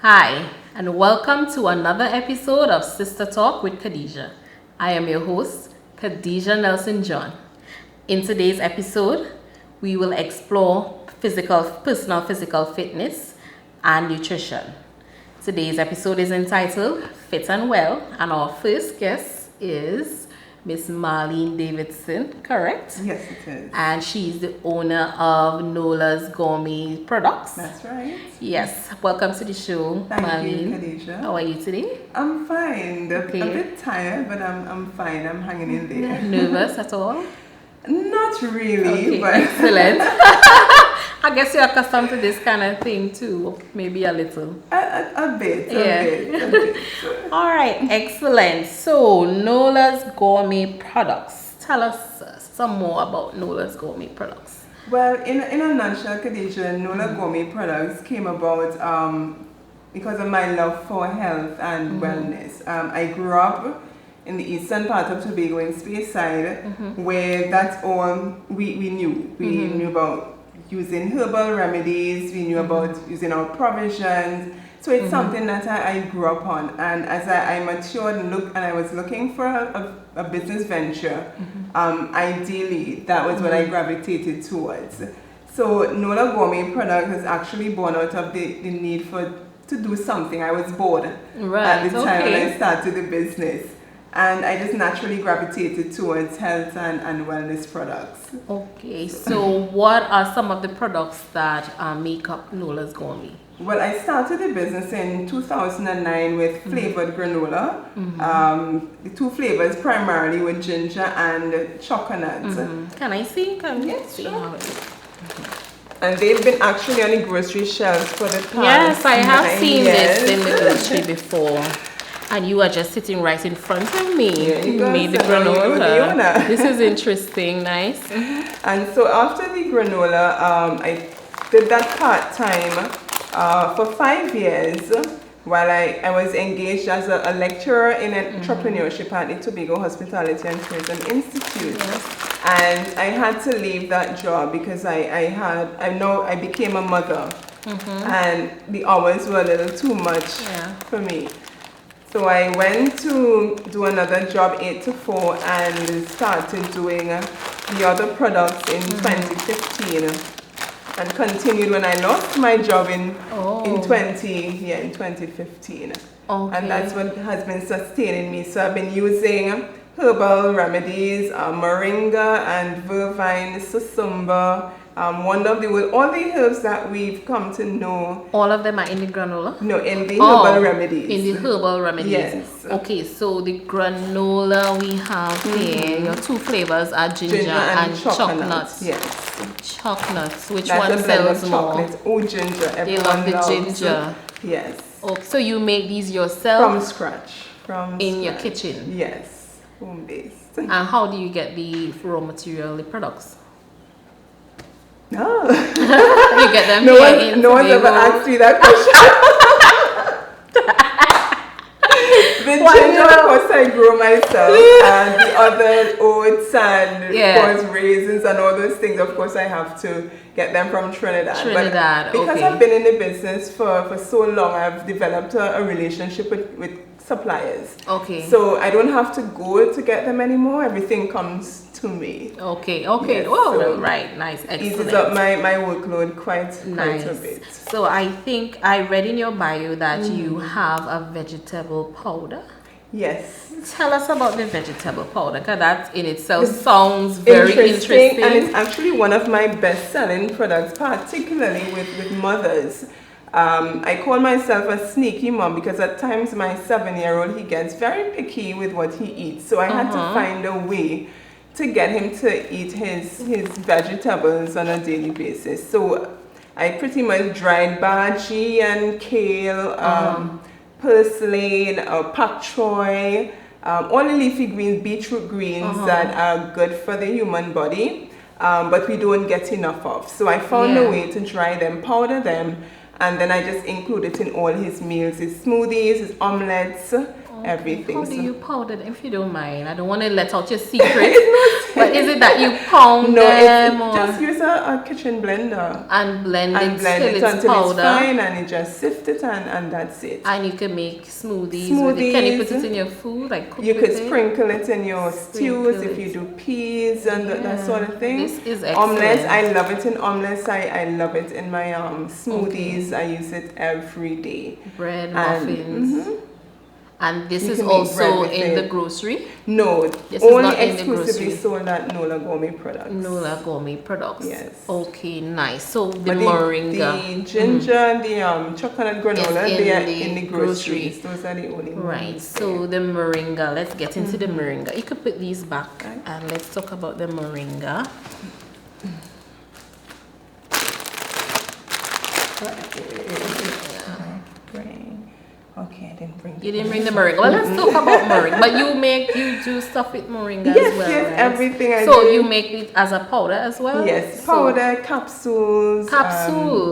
Hi, and welcome to another episode of Sister Talk with Khadija. I am your host, Khadija Nelson John. In today's episode, we will explore personal physical fitness and nutrition. Today's episode is entitled Fit and Well, and our first guest is Miss Marlene Davidson, correct? Yes, it is. And she's the owner of Nola's Gourmet Products. That's right. Yes, welcome to the show, Thank Marlene. you, Khadija. How are you today? I'm fine. Okay. A bit tired, but I'm fine. I'm hanging in there. Nervous at all? Not really, Okay, but excellent. I guess you're accustomed to this kind of thing too, maybe a little. a bit. All right, excellent. So, Nola's Gourmet Products. Tell us some more about Nola's Gourmet Products. Well, in a nutshell, Khadija, Nola Gourmet Products came about because of my love for health and wellness. I grew up in the eastern part of Tobago in Speyside, where that's all we knew. We knew about using herbal remedies, we knew about using our provisions. So it's something that I grew up on. And as I matured and I was looking for a business venture, ideally that was what I gravitated towards. So Nola Gourmet Product was actually born out of the need to do something. I was bored at the time when I started the business. And I just naturally gravitated towards health and wellness products. Okay, so what are some of the products that make up Nola's Gourmet? Well, I started the business in 2009 with flavored granola. The two flavors primarily were ginger and chocolate. Can I see? Yes, see sure. how it is? And they've been actually on the grocery shelves for the past Yes, I have 9 seen years. this in the grocery before. And you are just sitting right in front of me. Yeah, you You go, made the so now you're the granola. owner. This is interesting, nice. And so after the granola, I did that part-time for 5 years while I was engaged as a lecturer in entrepreneurship at the Tobago Hospitality and Tourism Institute. Yes. And I had to leave that job because I became a mother and the hours were a little too much for me. So I went to do another job 8 to 4 and started doing the other products in 2015 and continued when I lost my job in 2015. Okay. And that's what has been sustaining me. So I've been using herbal remedies, moringa and vervine, susumba, all the herbs that we've come to know. All of them are in the granola? No, in the herbal remedies. In the herbal remedies. Yes. Okay, so the granola we have here, your two flavors are ginger and chocolate. Yes. Chocolate. Which That's one a blend of sells more? chocolate. Oh, ginger. They Everyone love the loves ginger. Yes. Oh, so you make these yourself? From scratch. Your kitchen? Yes. Home based. And how do you get the raw material, the products? No. You get them No here in one's ever Tobago? asked me that question. The ginger, of course, I grow myself. And the other oats and, of course, raisins and all those things, of course, I have to get them from Trinidad. But because I've been in the business for so long, I've developed a relationship with suppliers. Okay. So I don't have to go to get them anymore. Everything comes to me. Okay. Yes, Oh, so right. Nice. Excellent. Eases up my workload quite a bit. So I think I read in your bio that you have a vegetable powder. Yes. Tell us about the vegetable powder, because that in itself sounds very interesting. And it's actually one of my best-selling products, particularly with mothers. I call myself a sneaky mom because at times my 7-year-old, he gets very picky with what he eats. So I had to find a way to get him to eat his vegetables on a daily basis. So I pretty much dried bhaji and kale, purslane, pak choy, all the leafy greens, beetroot greens that are good for the human body, but we don't get enough of. So I found a way to dry them, powder them, and then I just include it in all his meals, his smoothies, his omelets, everything. How do you powder them, if you don't mind? I don't want to let out your secret. But is it that you pound them? No, just use a kitchen blender. And blend it until powder. it's fine, and you just sift it and that's it. And you can make smoothies with it. Can you put it in your food? Like cook you with could sprinkle it in your stews if you do peas and that sort of thing. This is excellent. Omelets, I love it in omelets. I love it in my smoothies. I use it every day. Bread, muffins. And this is also in the grocery? No, this only is not exclusively sold at Nola Gourmet Products. Nola Gourmet Products. Yes. Okay, nice. So the moringa, the ginger, the chocolate granola, they are in the groceries. Those are the only ones. Right. So the moringa. Let's get into the moringa. You could put these back, and let's talk about the moringa. Okay, I didn't bring. You didn't bring the moringa. Well, let's talk about moringa. But you do stuff with moringa as well, yes, right? everything I do. So you make it as a powder as well? Yes, powder, capsules,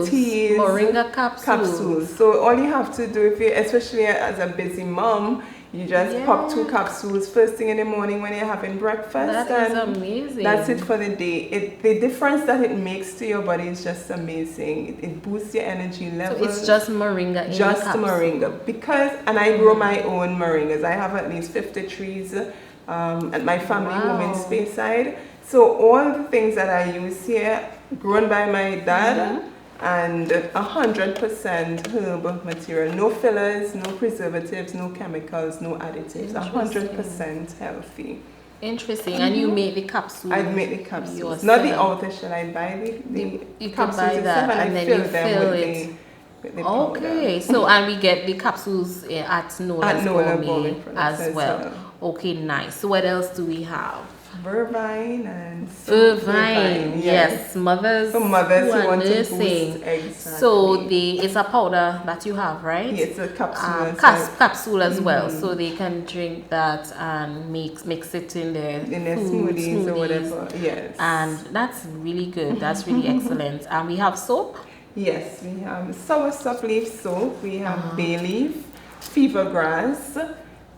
teas, moringa capsules. So all you have to do, especially as a busy mom, you just pop 2 capsules first thing in the morning when you're having breakfast. That is amazing. That's it for the day. The difference that it makes to your body is just amazing. It boosts your energy levels. So it's just moringa in just the capsule. moringa. And I grow my own moringas. I have at least 50 trees at my family home in Speyside. So all the things that I use here, grown by my dad, and 100% herb material. No fillers, no preservatives, no chemicals, no additives. 100% healthy. Interesting. And you make the capsules? I make the capsules. Yourself. Not the outer shell. I buy the you capsules buy that, and then fill you them fill with it. The powder. Okay. So, and we get the capsules at Nola Gourmet as well. Okay, nice. So what else do we have? Vervine and Vervine, yes. Mothers who who want to nursing. boost, exactly. So it's a powder that you have, right? Yes, a capsule. Capsule as well. So they can drink that and mix it in their smoothies or whatever. Yes. And that's really good. That's really excellent. And we have soap? Yes, we have soursop leaf soap. We have bay leaf, fever grass.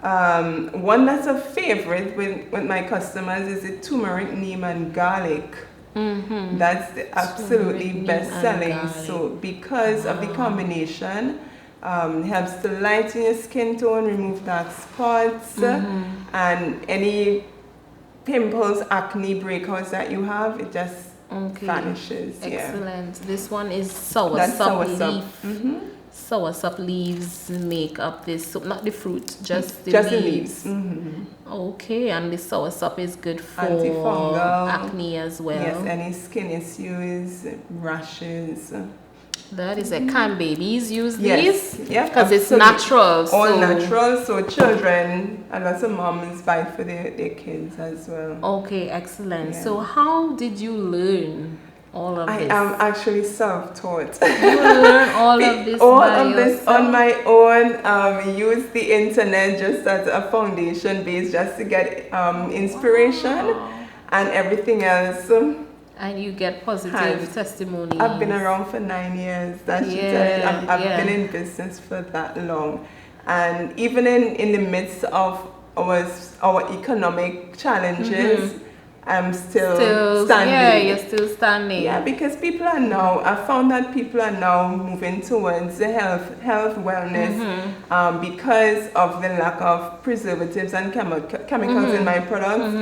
One that's a favorite with my customers is the turmeric, neem, and garlic. That's the absolutely best-selling soap because of the combination. It helps to lighten your skin tone, remove dark spots, and any pimples, acne, breakouts that you have, it just vanishes. Excellent. This one is soursop leaf. Soursop leaves make up this soap, not the fruit, just the leaves. Okay, and the soursop is good for antifungal, acne as well. Yes, any skin issues, rashes. That is it. Can babies use these? Yes, because it's natural. All natural, so children, and lots of moms buy for their kids as well. Okay, excellent. So how did you learn all of this? I am actually self-taught. You learn all of this on my own. Use the internet just as a foundation base, just to get inspiration, and everything else. And you get positive testimonies. I've been around for 9 years. I've been in business for that long, and even in the midst of our economic challenges. I'm still standing. Yeah, you're still standing. Yeah, because I found that people are now moving towards the health wellness because of the lack of preservatives and chemicals in my products.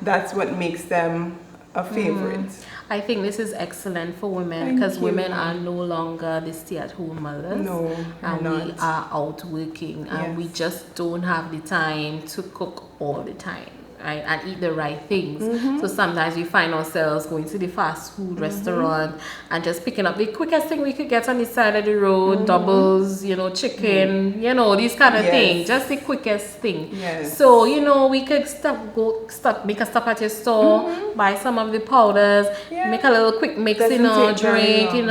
That's what makes them a favorite. I think this is excellent for women because women are no longer the stay-at-home mothers. No, and we are out working and we just don't have the time to cook all the time. Right, and eat the right things. So sometimes we find ourselves going to the fast food restaurant and just picking up the quickest thing we could get on the side of the road, doubles, chicken, these kind of things. Just the quickest thing. Yes. So, we could make a stop at your store, buy some of the powders, make a little quick mix in our drink, and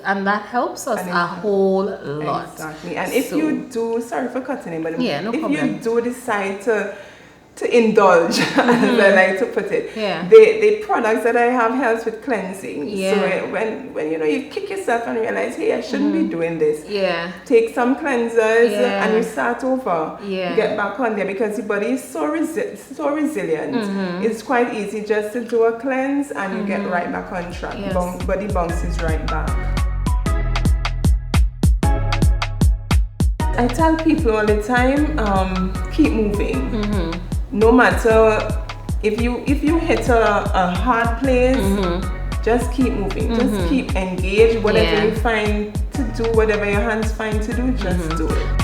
and that helps us a whole lot. Exactly. And if you do, sorry for cutting in, but no problem. You do decide to to indulge, as I like to put it. Yeah. The products that I have helps with cleansing. Yeah. So when you kick yourself and realize, hey, I shouldn't be doing this. Yeah. Take some cleansers and you start over. Yeah. Get back on there because the body is so resilient. It's quite easy just to do a cleanse and you get right back on track. Yes. Body bounces right back. I tell people all the time, keep moving. No matter if you hit a hard place, just keep moving. Just keep engaged. Whatever you find to do, whatever your hands find to do, just do it.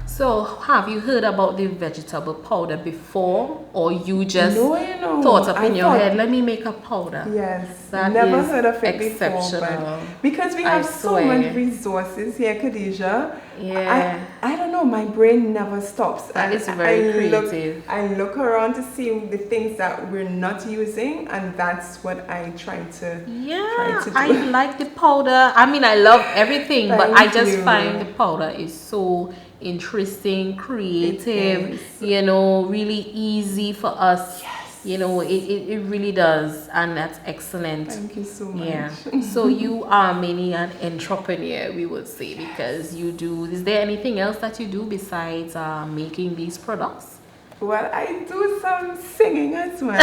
So, have you heard about the vegetable powder before, or you just No, thought up in your head, let me make a powder? Yes, That never is heard of it exceptional. before. But because we have so swear. many resources here, Khadija. Yeah. I don't know, my brain never stops. That is very creative. I look around to see the things that we're not using, and that's what I try to do. I like the powder. I mean, I love everything, but I Thank just you. find the powder is so interesting, creative, It is. really easy for us. Yes. It really does, and that's excellent. Thank you so much. Yeah. So you are mainly an entrepreneur, we would say, because you do. Is there anything else that you do besides making these products? Well, I do some singing as well.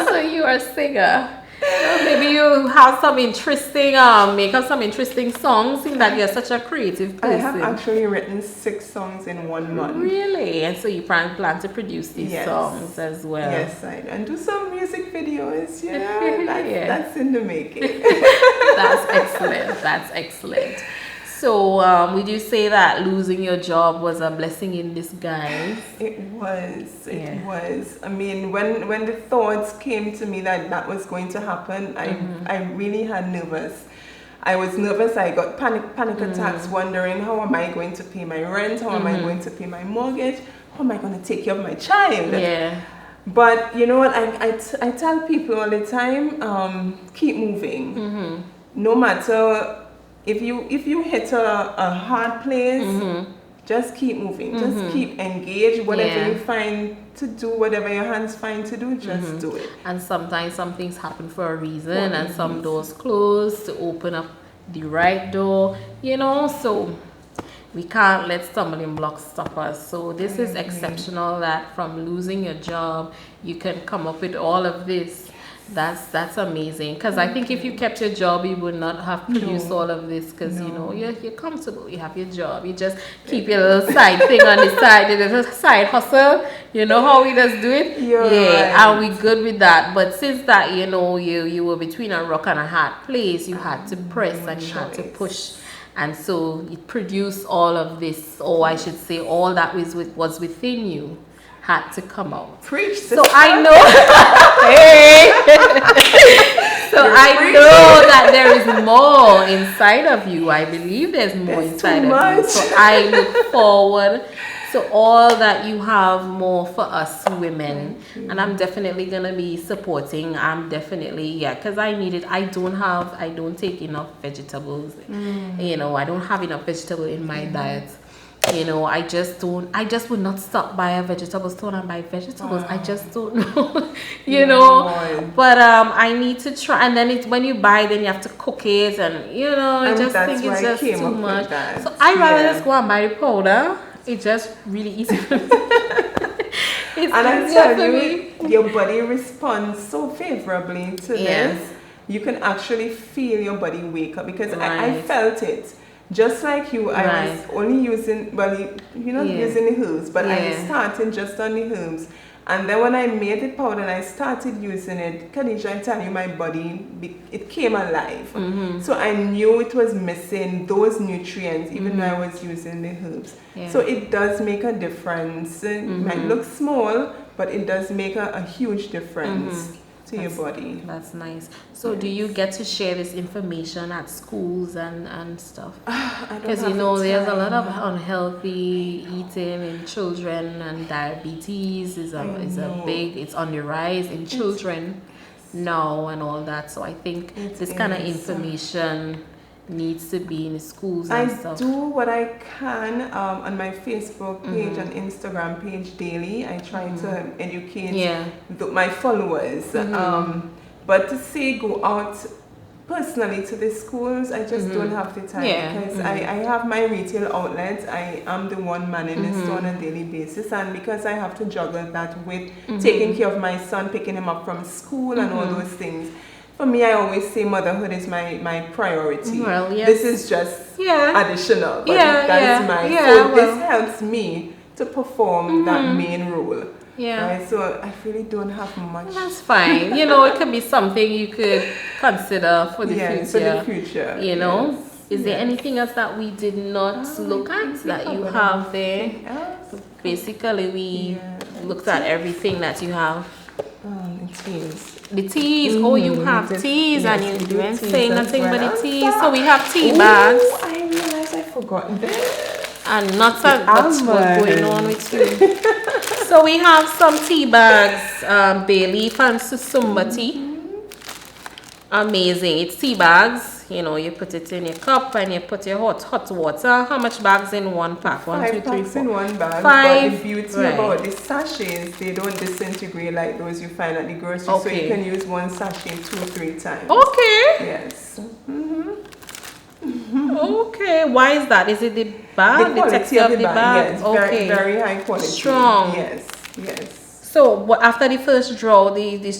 So you are a singer. Maybe you have some interesting, make up some interesting songs, in that you're such a creative person. I have actually written 6 songs in 1 month. Really? And so you plan to produce these songs as well? Yes, and do some music videos. Yeah. That's in the making. That's excellent. That's excellent. So, would you say that losing your job was a blessing in disguise? It was. It was. I mean, when the thoughts came to me that was going to happen, I really had nervous. I was nervous. I got panic attacks, wondering how am I going to pay my rent? How am I going to pay my mortgage? How am I going to take care of my child? Yeah. But you know what? I tell people all the time, keep moving. No matter. If you hit a hard place, just keep moving. Just keep engaged. Whatever you find to do, whatever your hands find to do, just do it. And sometimes some things happen for a reason, and some doors close to open up the right door. So we can't let stumbling blocks stop us. So this is exceptional that from losing your job, you can come up with all of this. That's amazing, because I think if you kept your job, you would not have produced all of this, because you're comfortable, you have your job, you just keep your little side thing on the side, your little side hustle, how we just do it. And we good with that. But since that you were between a rock and a hard place, you had to press and you had to push, and so it produced all of this, or I should say all that was within you had to come out. Preach, sister. So I know. So I know that there is more inside of you. I believe there's more inside of you. So I look forward to all that you have more for us women. And I'm definitely gonna be supporting. I'm definitely, because I need it. I don't take enough vegetables. I don't have enough vegetable in my diet. I just would not stop by a vegetable store and buy vegetables. I just don't know, but I need to try. And then when you buy, then you have to cook it, and I just think it's just too much. So I rather just go and buy the powder. It's just really easy for me. And I tell you, your body responds so favorably to this. You can actually feel your body wake up, because I felt it. Just like you, I was only using, you're not using the herbs, but I was starting just on the herbs. And then when I made the powder and I started using it, Khadija, I tell you, my body, it came alive. So I knew it was missing those nutrients, even though I was using the herbs. Yeah. So it does make a difference. It might look small, but it does make a huge difference to your body. That's nice. So do you get to share this information at schools and stuff? Because you know there's a lot of unhealthy eating in children, and diabetes is a big, it's on the rise in children now and all that. So I think this kind of information needs to be in the schools and stuff. I do what I can on my Facebook page and Instagram page daily. I try to educate my followers. But to say go out personally to the schools, I just don't have the time because I have my retail outlets. I am the one manning the store on a daily basis, and because I have to juggle that with taking care of my son, picking him up from school and all those things. For me, I always say motherhood is my priority. Well, yes. This is just additional, but that is my. So this helps me to perform that main role. Yeah. Right? So I really don't have much. Well, that's fine. You know, it could be something you could consider for the future. For the future. You know, is there anything else that we did not look at that you have there? So basically, we looked at everything that you have. The teas. Oh, you have teas, and you didn't say nothing but the teas. So we have tea bags. I realized I forgot this. And not what's going on with you. So we have some tea bags, bay leaf and susumba tea. Amazing. It's tea bags. You know, you put it in your cup and you put your hot water. How much bags in one pack? 1, 2, 3, 4. 5 packs in one bag. 5. But the beauty about the sachets, they don't disintegrate like those you find at the grocery. So you can use one sachet 2-3 times. Okay. Yes. Okay. Why is that? Is it the bag? The texture of the bag? Yes. Okay. Very high quality. Strong. Yes. So after the first draw, the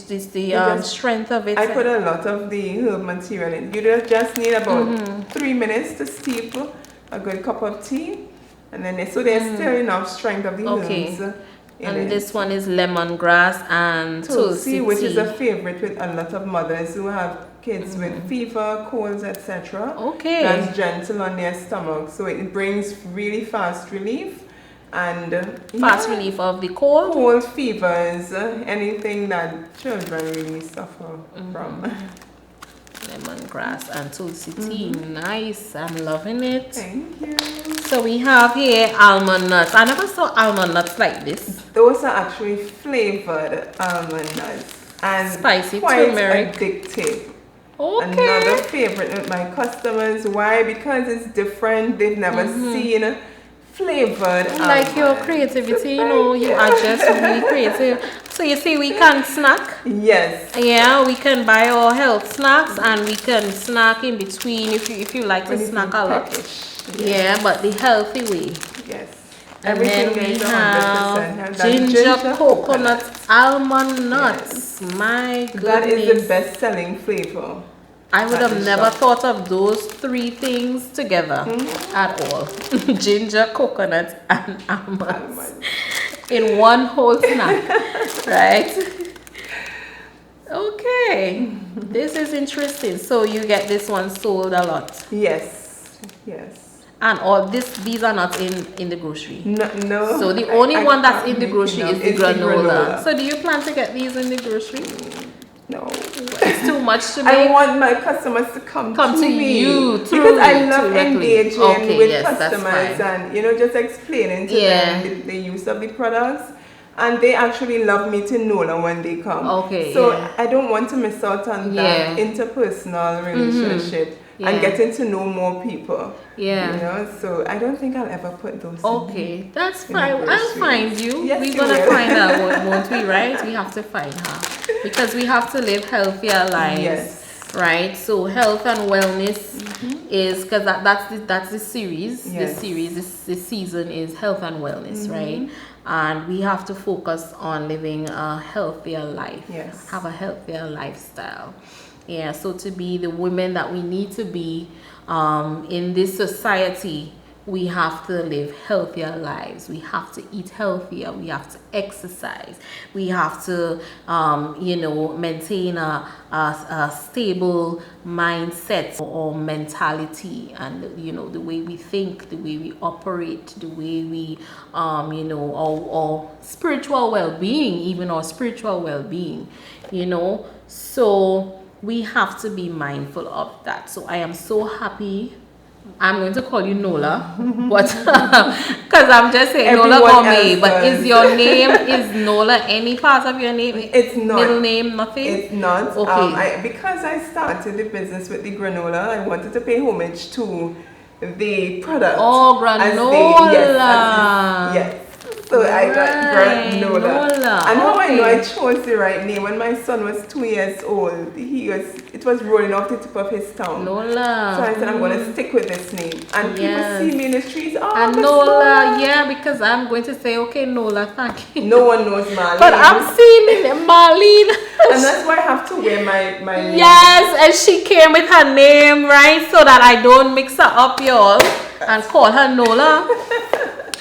strength of it. I put a lot of the herb material in. You just need about 3 minutes to steep a good cup of tea, and then so there's still enough strength of the herbs. And this one is lemongrass and tulsi, which is a favorite with a lot of mothers who have kids with fever, colds, etc. Okay. That's gentle on their stomach, so it brings really fast relief. And fast relief of the cold, fevers, anything that children really suffer from. Lemongrass and tulsi tea. Nice. I'm loving it. Thank you. So we have here almond nuts. I never saw almond nuts like this. Those are actually flavored almond nuts and spicy quite turmeric. Addictive. Okay. Another favorite with my customers. Why? Because it's different. They've never seen flavored. Like your creativity, you know, you are just really creative. So you see, we can snack. Yes. Yeah, we can buy our health snacks, and we can snack in between if you like to snack a lot. Yeah, but the healthy way. Yes. And then we have ginger coconut almond nuts. Yes. My goodness. That is the best-selling flavor. I would have never thought of those 3 things together at all. Ginger, coconut, and almonds in one whole snack, right? Okay, this is interesting. So you get this one sold a lot. Yes. And all these are not in the grocery. No. So the only one that's in the grocery is the granola. So do you plan to get these in the grocery? No. It's too much to make. I want my customers to come to me. You because I love engaging with customers and just explaining to them the use of the products, and they actually love me to know them when they come. So I don't want to miss out on that interpersonal relationship and getting to know more people. So I don't think I'll ever put those in that's fine. I'll find you. Yes, we're gonna find out, won't we? Right? We have to find her because we have to live healthier lives. Right? So health and wellness is because that's the series. This season is health and wellness, right? And we have to focus on living a healthier life. Have a healthier lifestyle. So to be the women that we need to be in this society, we have to live healthier lives. We have to eat healthier. We have to exercise. We have to, maintain a stable mindset or mentality, and the way we think, the way we operate, the way we, our spiritual well-being, even our spiritual well-being, So we have to be mindful of that. So I am so happy. I'm going to call you Nola, but because I'm just saying Nola Gourmet. But is your name, is Nola any part of your name? It's not. Middle name, nothing? It's not. Okay. Because I started the business with the granola, I wanted to pay homage to the product. Oh, granola. Yes. So I got granola. And how I know I chose the right name, when my son was 2 years old, it was rolling off the tip of his tongue. Nola. So I said, I'm going to stick with this name. And people see me in the streets, and Nola, yeah, because I'm going to say, okay, Nola, thank you. No one knows Marlene. But I'm seeing Marlene. And that's why I have to wear my name. Yes, and she came with her name, right? So that I don't mix her up, y'all, and call her Nola.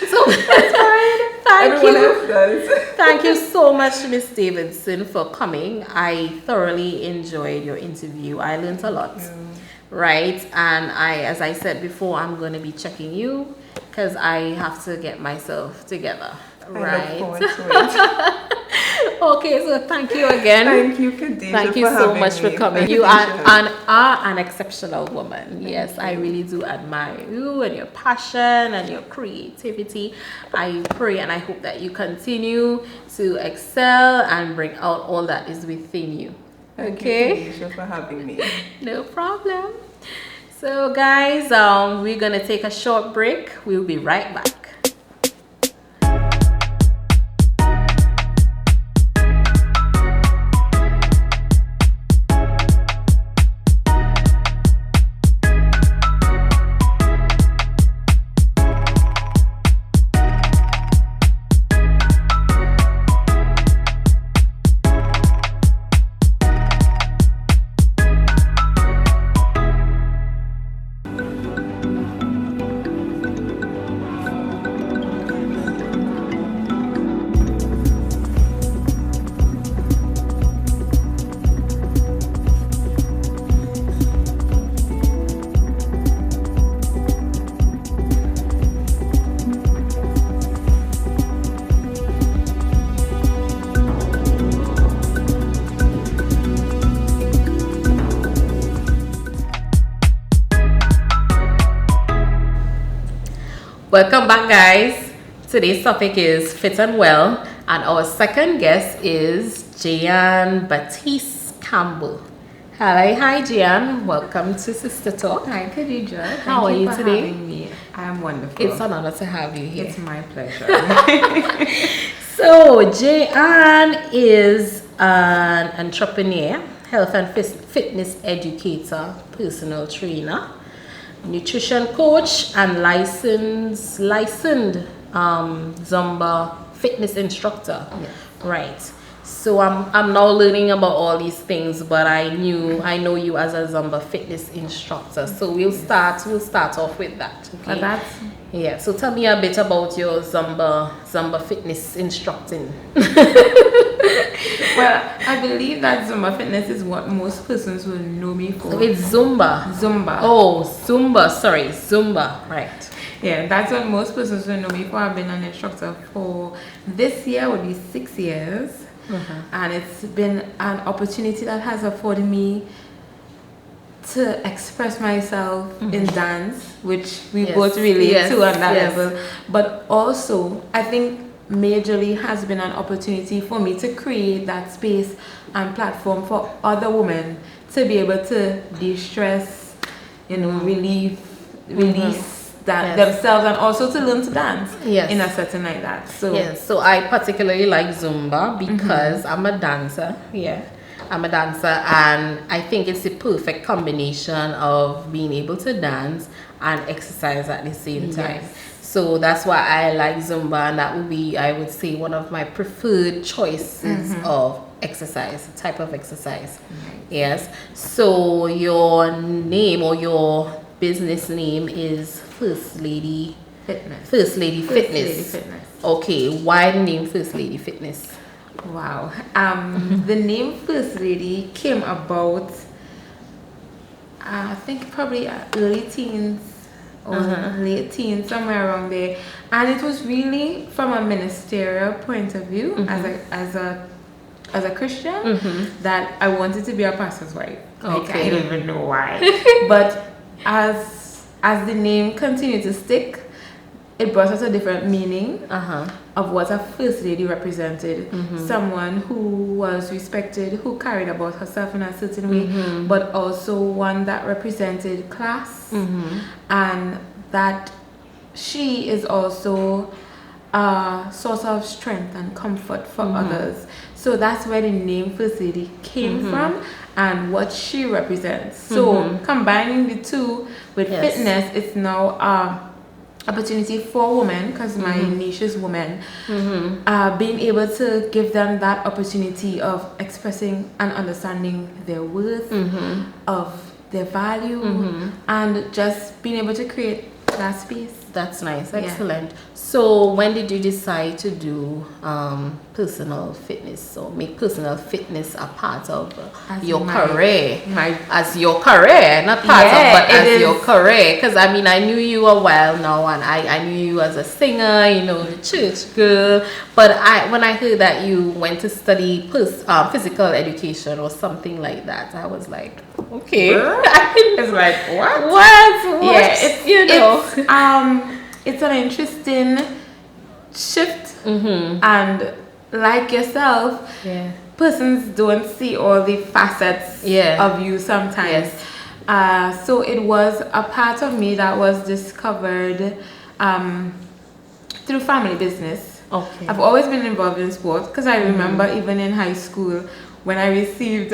So that's fine. Thank you so much, Miss Davidson, for coming. I thoroughly enjoyed your interview. I learned a lot, right? And as I said before, I'm going to be checking you because I have to get myself together, right? I look forward to it. Okay, so thank you again. Thank you, Khadija. Thank you so much for coming. You are an exceptional woman. Yes, I really do admire you and your passion and your creativity. I pray and I hope that you continue to excel and bring out all that is within you. Okay? Thank you, Khadija, for having me. No problem. So guys, we're going to take a short break. We'll be right back. Welcome back, guys. Today's topic is fit and well, and our second guest is Jeanne Baptiste Campbell. Hi, Jeanne. Welcome to Sistah Talk. Hi, Khadija. How are you today? Having me. I am wonderful. It's an honor to have you here. It's my pleasure. So, Jeanne is an entrepreneur, health and fitness educator, personal trainer, nutrition coach, and licensed Zumba fitness instructor. Yes. Right. So I'm now learning about all these things, but I know you as a Zumba fitness instructor. So we'll start off with that. Okay. Yeah. So tell me a bit about your Zumba fitness instructing. Well, I believe that Zumba fitness is what most persons will know me for. It's Zumba. Zumba. Oh, Zumba. Sorry, Zumba. Right. Yeah, that's what most persons will know me for. I've been an instructor for this year would be 6 years. And it's been an opportunity that has afforded me to express myself in dance, which we both relate to on that level. But also, I think majorly has been an opportunity for me to create that space and platform for other women to be able to de-stress, release that themselves, and also to learn to dance in a setting like that. So I particularly like Zumba because I'm a dancer. I'm a dancer, and I think it's the perfect combination of being able to dance and exercise at the same time. So that's why I like Zumba, and that would be, I would say, one of my preferred choices of exercise, type of exercise. Yes. So your name or your business name is First Lady Fitness. First Lady Fitness. Lady Fitness. Okay, why the name First Lady Fitness? Wow. The name First Lady came about, I think probably early teens or late teens, somewhere around there. And it was really from a ministerial point of view, as a Christian, that I wanted to be a pastor's wife. Like, I don't even know why. But as the name continued to stick, it brought us a different meaning of what a first lady represented. Someone who was respected, who carried about herself in a certain way, but also one that represented class, and that she is also a source of strength and comfort for others. So that's where the name First Lady came from and what she represents. So combining the two with fitness, it's now opportunity for women, because my niche is women, being able to give them that opportunity of expressing and understanding their worth, of their value, and just being able to create that space. That's nice. Excellent. So when did you decide to do personal fitness, or make personal fitness a part of your career? As your career, not part of, but as your career. Because I mean, I knew you a while now, and I knew you as a singer, you know, the church girl. But when I heard that you went to study physical education or something like that, I was like, okay. It's like, what? What? Yeah, it's, you know. It's an interesting shift, and like yourself, persons don't see all the facets of you sometimes. So it was a part of me that was discovered through family business. Okay. I've always been involved in sports, because I remember even in high school when I received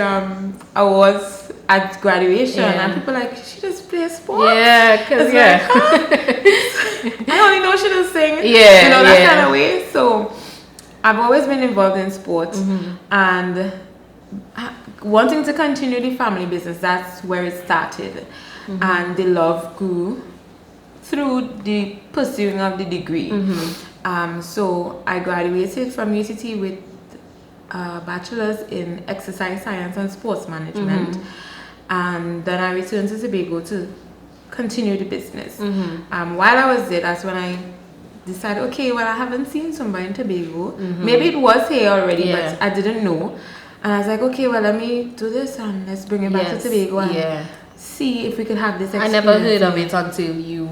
awards at graduation, and people like, she just plays sports. Yeah, because like, I only know she does sing. Yeah, you know, that kind of way. So I've always been involved in sports, and wanting to continue the family business. That's where it started, and the love grew through the pursuing of the degree. So I graduated from UCT with a bachelor's in exercise science and sports management, and then I returned to Tobago to continue the business. While I was there, that's when I decided, okay, well, I haven't seen somebody in Tobago. Maybe it was here already, but I didn't know. And I was like, okay, well, let me do this and let's bring it back to Tobago and see if we could have this experience. I never heard of it until you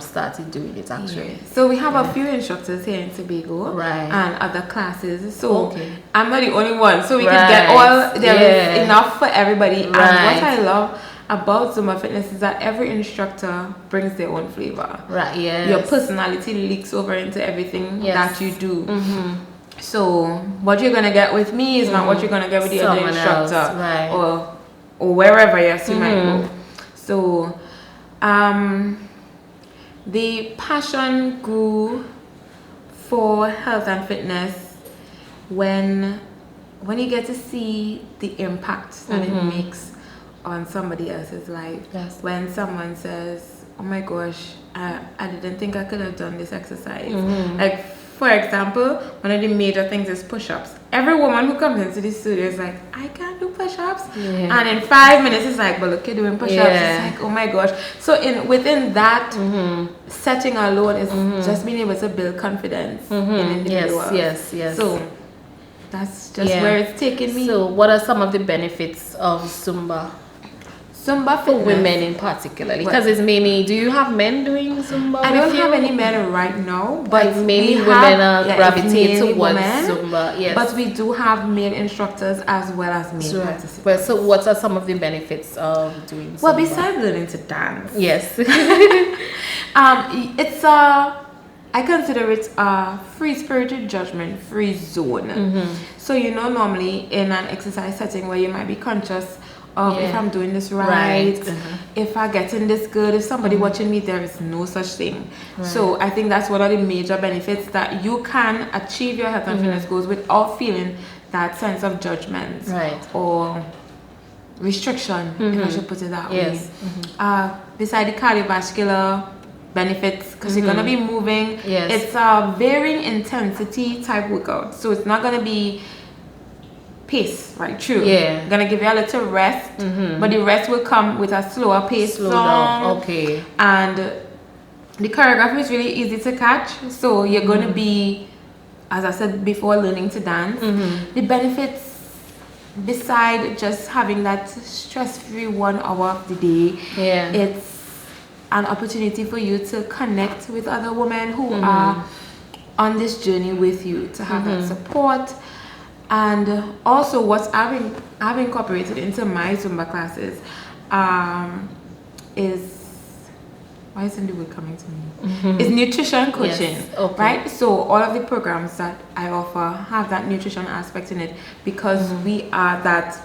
started doing it, actually. So we have a few instructors here in Tobago, and other classes. So I'm not the only one. So we can get all, there is enough for everybody. And what I love about Zumba Fitness is that every instructor brings their own flavor. Your personality leaks over into everything that you do. So what you're gonna get with me is not what you're gonna get with the other instructor, or wherever else you might go. So the passion grew for health and fitness when you get to see the impact that it makes on somebody else's life. When someone says, oh my gosh, I didn't think I could have done this exercise. Like, for example, one of the major things is push-ups. Every woman who comes into the studio is like, I can't do push-ups. And in 5 minutes, it's like, but look, you're doing push-ups. It's like, oh my gosh. So within that setting alone is just being able to build confidence in individuals. So that's just where it's taken me. So what are some of the benefits of Zumba? Zumba for women in particular, because it's mainly, do you have men doing Zumba? I don't have any men right now, but like mainly women gravitate towards Zumba. But we do have male instructors as well as male participants. Well, so what are some of the benefits of doing Zumba? Well, besides learning to dance, it's I consider it a free-spirited, judgment-free zone. So normally in an exercise setting where you might be conscious of if I'm doing this right, if I'm getting this good, if somebody watching me, there is no such thing. So I think that's one of the major benefits, that you can achieve your health and fitness goals without feeling that sense of judgment or restriction, if I should put it that way. Beside the cardiovascular benefits because you're gonna be moving. Yes. It's a varying intensity type workout, so it's not gonna be pace right through. Yeah. Gonna give you a little rest, but the rest will come with a slower pace Slow song. down. Okay. And the choreography is really easy to catch, so you're gonna be, as I said before, learning to dance. The benefits, beside just having that stress-free 1 hour of the day, it's an opportunity for you to connect with other women who are on this journey with you, to have that support. And also what I've incorporated into my Zumba classes is, why isn't the word coming to me? Is nutrition coaching, right? So all of the programs that I offer have that nutrition aspect in it, because we are that,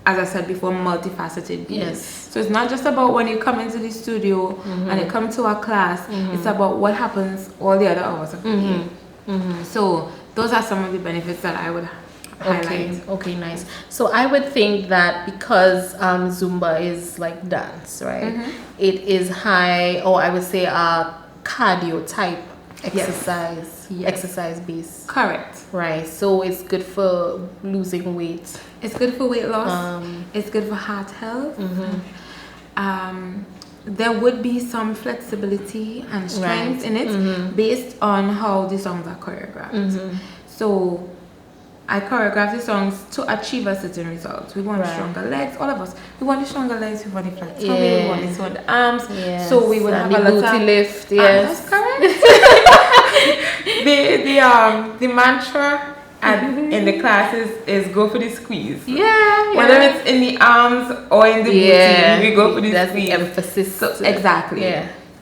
as I said before, multifaceted beings. So it's not just about when you come into the studio and you come to a class, it's about what happens all the other hours of the day. So those are some of the benefits that I would highlight. Okay, nice. So I would think that because Zumba is like dance, right? It is high, or I would say a cardio type exercise base. Correct. Right. So it's good for losing weight. It's good for weight loss. It's good for heart health. There would be some flexibility and strength in it based on how the songs are choreographed. So I choreograph the songs to achieve a certain result. We want stronger legs, all of us. We want the stronger legs, we want the flat tummy, we want the sword arms. So we would have a booty lift. Yes, that's correct. the mantra in the classes is go for the squeeze. Whether it's in the arms or in the booty, we go for the squeeze. The emphasis. So, exactly.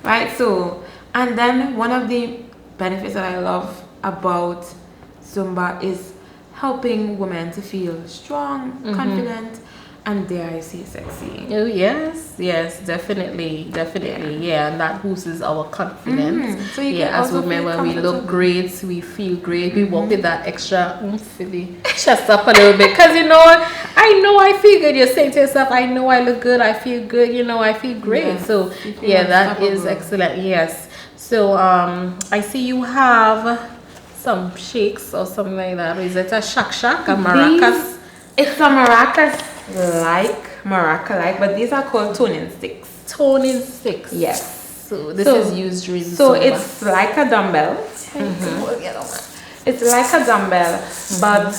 Right. So, and then one of the benefits that I love about Zumba is helping women to feel strong, confident, and dare I say sexy. Oh yes, definitely. Yeah, and that boosts our confidence. So you as women, when we look great, we feel great. We walk with that extra oomph, the chest up a little bit, because I feel good. You're saying to yourself, I know I look good, I feel good, I feel great. So that is excellent. Yes. So I see you have some shakes or something like that. Is it a shak, a maracas? It's a maracas maraca-like, but these are called toning sticks. Toning sticks. Yes. So this is used during So Zumba. it's like a dumbbell. It's like a dumbbell, but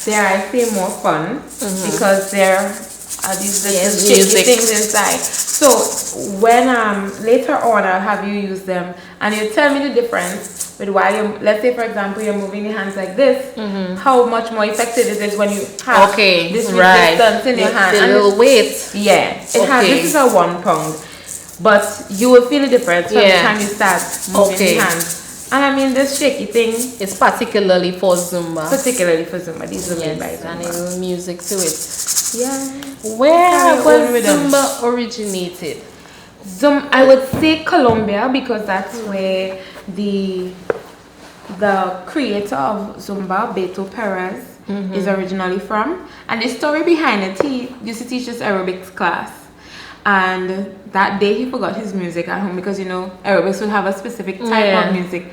dare I say more fun, because there are these little shaky things inside. So when later on I'll have you use them and you tell me the difference with while you, let's say for example you're moving your hands like this, how much more effective it is when you have this resistance in your hand. The little weight. Yeah, it has, this is a 1 pound, but you will feel the difference from the time you start moving your hands. And I mean, this shaky thing, it's particularly for Zumba. These are made by Zumba. And a little music to it. Yeah. Where was Zumba originated? I would say Colombia, because that's where the creator of Zumba, Beto Perez, is originally from. And the story behind it, he used to teach this aerobics class. And that day he forgot his music at home, because aerobics will have a specific type of music.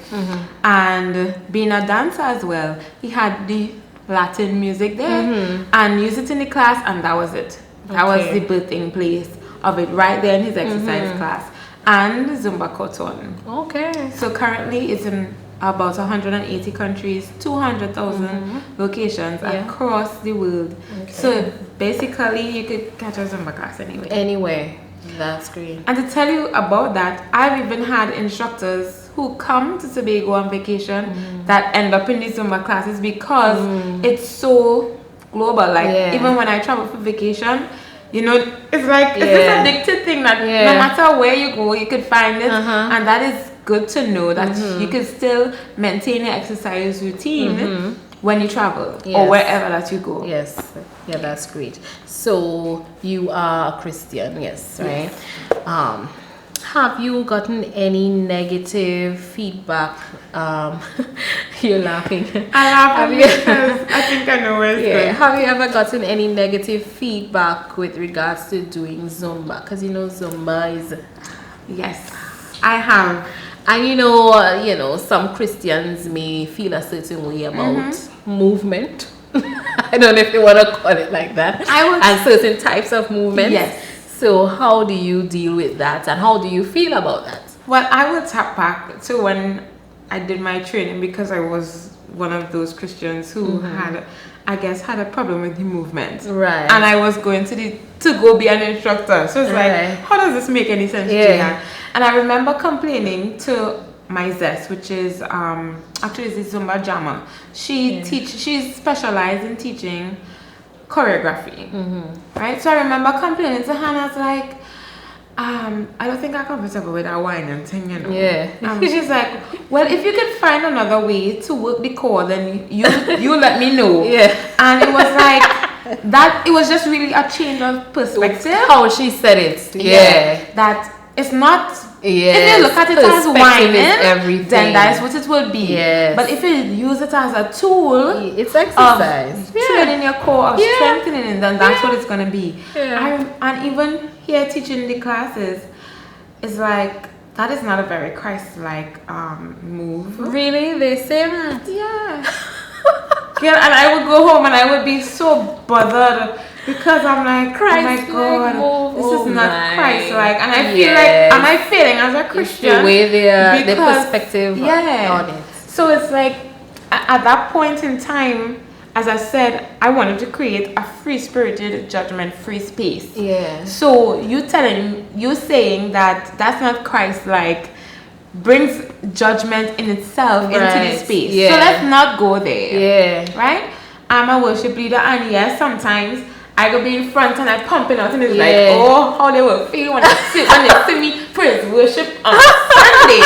And being a dancer as well, he had the Latin music there and used it in the class, and that was it. That was the birthing place of it, right there in his exercise class. And Zumba caught on. So currently it's in about 180 countries, 200,000 locations across the world. So basically you could catch a Zumba class anywhere. That's great. And to tell you about that, I've even had instructors who come to Tobago on vacation that end up in these Zumba classes, because it's so global. Like even when I travel for vacation, it's like it's this addictive thing that no matter where you go, you could find it, and that is good to know that you can still maintain your exercise routine when you travel or wherever that you go. That's great. So you are a Christian, right? Have you gotten any negative feedback? You're laughing. I laugh because I think I know where it's going. Have you ever gotten any negative feedback with regards to doing Zumba? Because Zumba is I have. And some Christians may feel a certain way about movement. I don't know if you want to call it like that. And certain types of movements. Yes. So how do you deal with that, and how do you feel about that? Well, I would tap back to when I did my training, because I was one of those Christians who had a problem with the movement. Right. And I was going to go be an instructor. So it's like, how does this make any sense to you? And I remember complaining to my Zest, which is actually is a Zumba jammer. She's specialized in teaching choreography. Right? So I remember complaining to her, and I was like, I don't think I'm comfortable with that whining thing, she's like, well, if you can find another way to work the core, then you let me know. And it was like that. It was just really a change of perspective. How she said it. That it's not. If you look at it as whining, then that's what it will be. But if you use it as a tool, it's exercise. Training your core, of strengthening it, then that's what it's gonna be. And even here teaching the classes, is like, that is not a very Christ-like move. Really? They say that? Yeah, and I would go home and I would be so bothered, because I'm like, Christ, oh my God, this is not Christ-like. And I feel like, am I failing as a Christian? It's the way the perspective on it. So it's like, at that point in time, as I said, I wanted to create a free-spirited, judgment-free space. So you saying that that's not Christ-like brings judgment in itself into the space. So let's not go there. Right? I'm a worship leader, and yes, sometimes I go be in front and I pumping out, and it's like, oh, how they will feel when they see me praise worship on Sunday.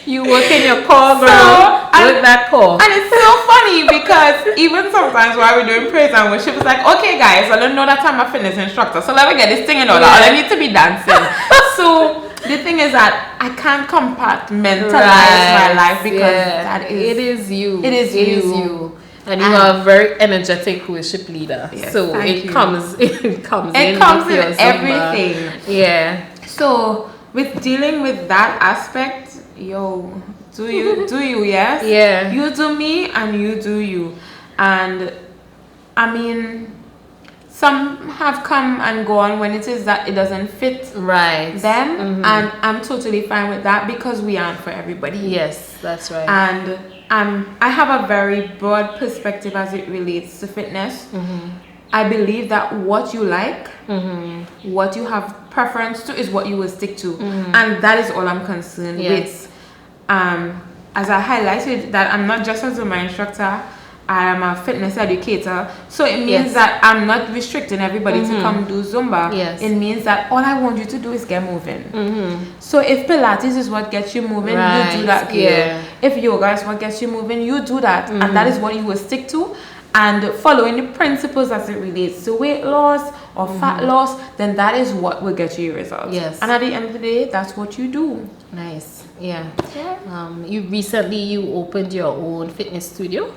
You work in your core, girl. Work that core. And it's so funny, because even sometimes while we're doing praise and worship, it's like, okay, guys, I don't know that I'm a fitness instructor, so let me get this thing in order. I need to be dancing. So the thing is that I can't compartmentalize my life, because it is you. It is you. And you are a very energetic worship leader. So it comes in everything. So with dealing with that aspect, do you, yes? You do me, and you do you. And I mean, some have come and gone when it is that it doesn't fit them, and I'm totally fine with that, because we aren't for everybody. Yes, that's right. And I have a very broad perspective as it relates to fitness. I believe that what you like, what you have preference to, is what you will stick to, and that is all I'm concerned with. As I highlighted, that I'm not just a Zumba instructor, I am a fitness educator, so it means that I'm not restricting everybody to come do Zumba. It means that all I want you to do is get moving. So if Pilates is what gets you moving, you do that, girl. If yoga is what gets you moving, you do that, and that is what you will stick to. And following the principles as it relates to weight loss or fat loss, then that is what will get you your results. And at the end of the day, that's what you do. Nice. You recently opened your own fitness studio.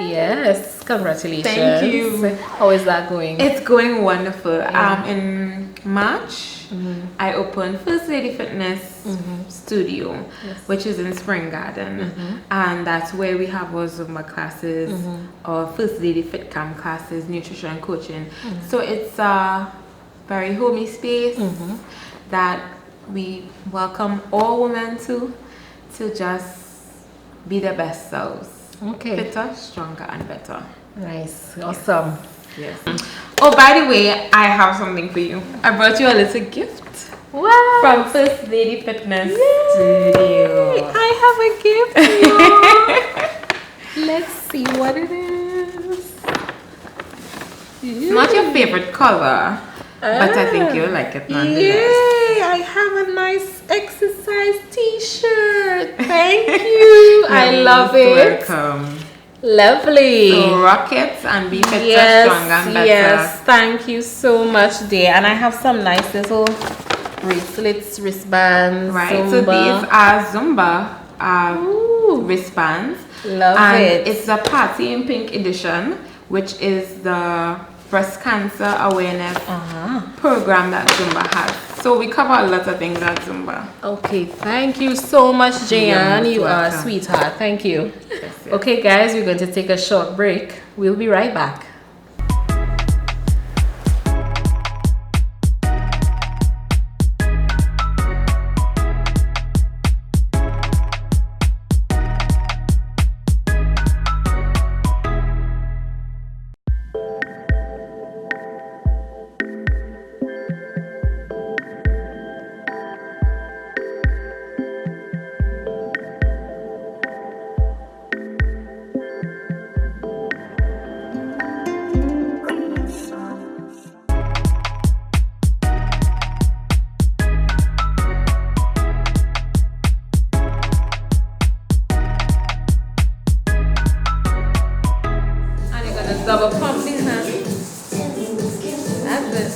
Yes, congratulations. Thank you. How is that going? It's going wonderful. In March, I opened First Lady Fitness Studio, which is in Spring Garden, and that's where we have our Zumba classes, our First Lady Fit Camp classes, nutrition coaching. So it's a very homey space that we welcome all women to just be their best selves. Fitter, stronger, and better. Nice. Awesome. Yes. Oh, by the way, I have something for you. I brought you a little gift. Wow. From First Lady Fitness Studio. I have a gift. Let's see what it is. It's not your favorite color, but I think you'll like it nonetheless. Yay! I have a nice exercise t-shirt. Thank you. I love it. Welcome. Lovely. So rock it and be fitter, stronger, and better. Yes, thank you so much, dear. And I have some nice little bracelets, wristbands. Right. Zumba. So these are Zumba wristbands. Love and it. It's a Party in Pink edition, which is the breast cancer awareness program that Zumba has. So we cover a lot of things at Zumba. Okay, thank you so much, Jayan. You are a sweetheart. Thank you. Yes. Okay, guys, we're going to take a short break. We'll be right back. Double pump these hands. That's it.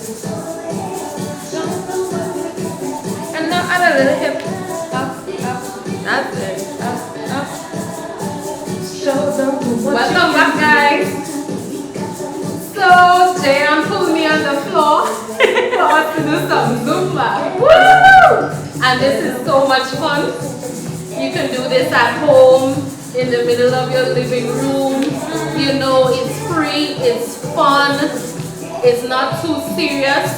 And now add a little hip. Up, up. That's it. Up, up. Welcome back, guys. So, Jayan pulled me on the floor for us to do some Zumba. Woo! And this is so much fun. You can do this at home, in the middle of your living room. You know, it's free, it's fun, it's not too serious.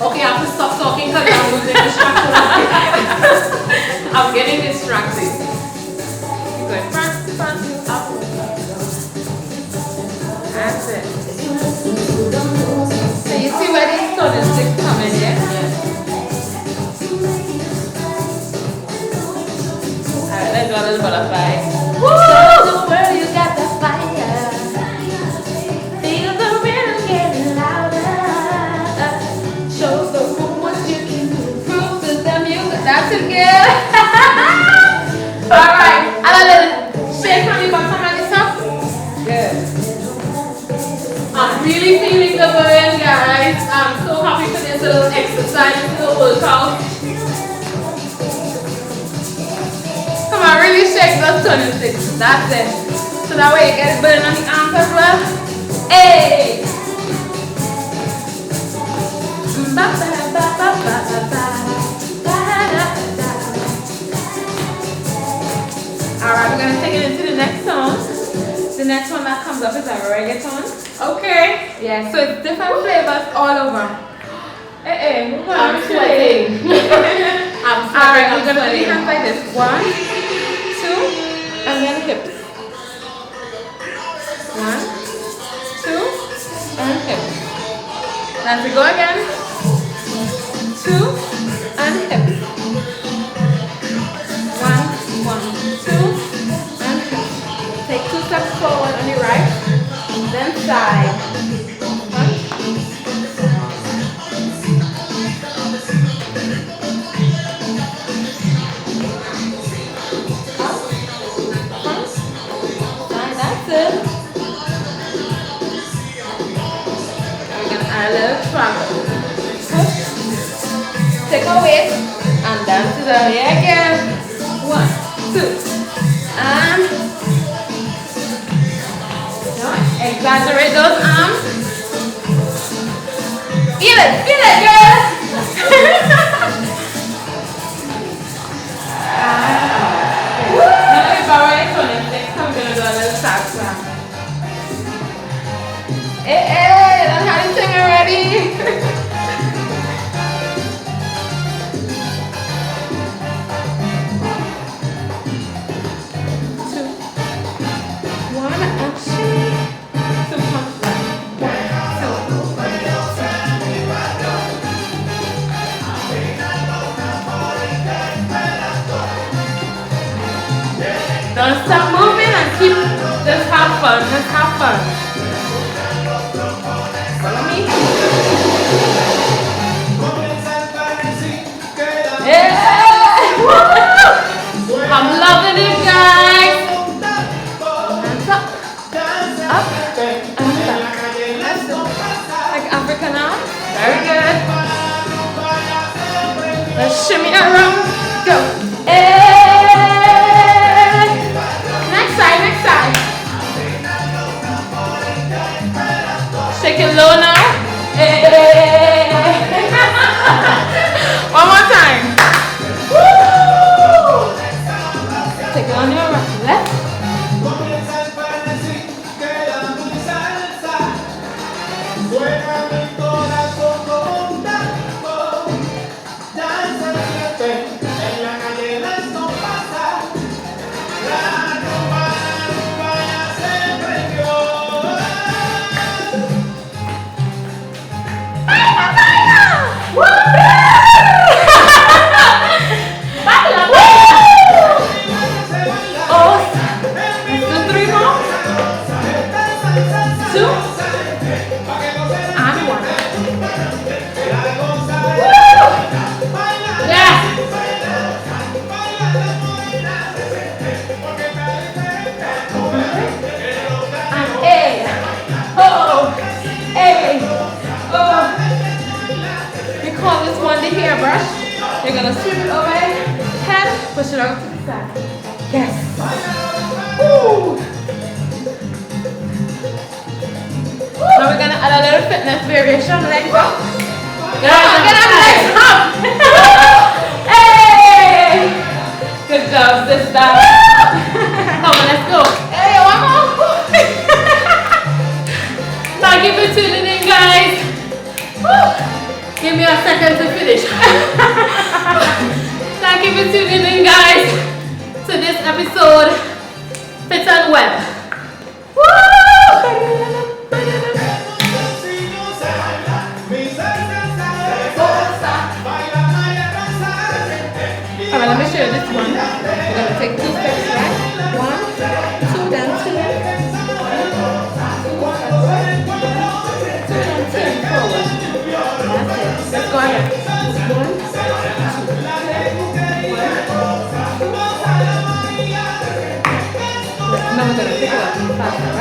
Okay, I have to stop talking because I'm losing distracted. I'm getting distracted. You're going front, up. That's it. So you see where these stones stick come in here? Alright, let's do a little butterfly. Woo! The world, you got the fire. Feel the rhythm getting louder. Show the room what you can do. Prove to them you got that together. Alright, a little shake from the bottom of the top. Good. I'm really feeling the burn, guys. I'm so happy for this little exercise, this little workout. Come on, really shake those turning sticks. That's it. So that way you get it burn on the arms as well. Hey! Alright, we're gonna take it into the next song. The next one that comes up is a reggaeton. Okay. Yeah, so it's different flavors all over. Hey, I'm sweating. Alright, we're gonna do the hands like this. 1, 2, and then hips. 1, 2, and hips. Now we go again. 2, and hips. 1, 2, and hips. Take 2 steps forward on the right, then side. 1. A little triangle. Push. Take a weight and dance to the way again. 1, 2, and don't exaggerate those arms. Feel it, girl. Now if I were to turn it, next I'm gonna do a little salsa. Hey, that's how you sing already. 2, 1, action. 2, 1, 2. Don't stop moving and keep, just have fun, Follow me. Yeah! Woo! I'm loving it, guys. Hands up, up, and down. That's it. Like African arms. Very good. Let's shimmy around. Go. Hey! Next side. gonna sweep it overhead, push it out to the side. Yes. Woo. Now we're gonna add a little fitness variation. Legs up. Get our legs up. Hey! Good job, sister. Come on, let's go. Hey, one more. Thank you for tuning in, guys. Woo. Give me a second to finish. Thank you for tuning in, guys, to this episode, Fit and Well. Woo! Alright, let me show you this one. We're going to take 2 steps back. 1, 2, then 2. 2 and 10 forward. That's it. Let's go ahead. 1, 2. Now we're going to pick it up and faster.